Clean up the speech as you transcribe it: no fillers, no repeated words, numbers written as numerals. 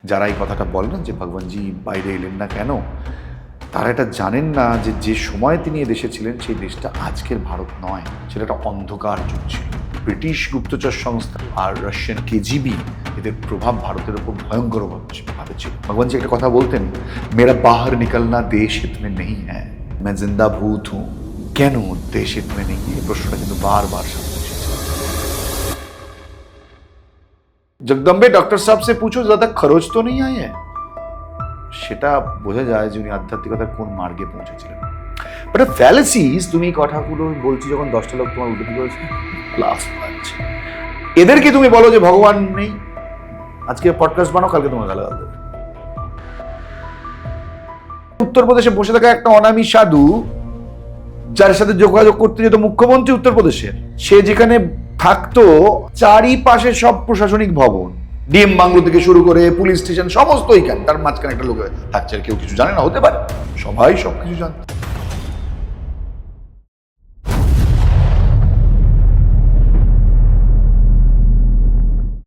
যারা এই কথাটা বলেন যে ভগবানজি বাইরে এলেন না কেন, তারা এটা জানেন না যে যে সময় তিনি এদেশে ছিলেন সেই দেশটা আজকের ভারত নয়, সেটা একটা অন্ধকার যুগ ছিল। ব্রিটিশ গুপ্তচর সংস্থা আর রাশিয়ান কেজিবি এদের প্রভাব ভারতের উপর ভয়ঙ্কর ভাবে ছিল। ভগবানজি একটা কথা বলতেন, মেরা বাহার নিকলনা দেশ হিত মে নেই হ্যায়, मैं जिंदा भूत हूं। কেন দেশ হিত মে নেই, এই প্রশ্নটা কিন্তু বারবার সামনে এসেছে। जगदम्बे डॉक्टर साहब से पूछो ज्यादा खरोच तो नहीं आई है, সেটা বোঝা যায় যে উনি আধ্যাত্মিকতার কোন মার্গে পৌঁছেছিলেন। বাট ফ্যালাসিস, তুমি এই কথাগুলো বলছি যখন 10টা লোক তোমার উল্টো দিকে বলছে, ক্লাস পাচ্ছে, এদেরকে তুমি বলো যে ভগবান নেই, আজকে পডকাস্ট বানাও, কালকে তোমার গালাগাল দেবে। উত্তরপ্রদেশে বসে থাকা একটা অনামী সাধু, যার সাথে যোগাযোগ করতে যেত মুখ্যমন্ত্রী উত্তরপ্রদেশের, সে যেখানে থাকতো চারিপাশে সব প্রশাসনিক ভবন, ডিএম বাংলো থেকে শুরু করে পুলিশ স্টেশন সমস্ত এইখানে, তার মাঝখানে একটা লোক থাকছে, আর কেউ কিছু জানে না, হতে পারে সবাই সবকিছু জানতো।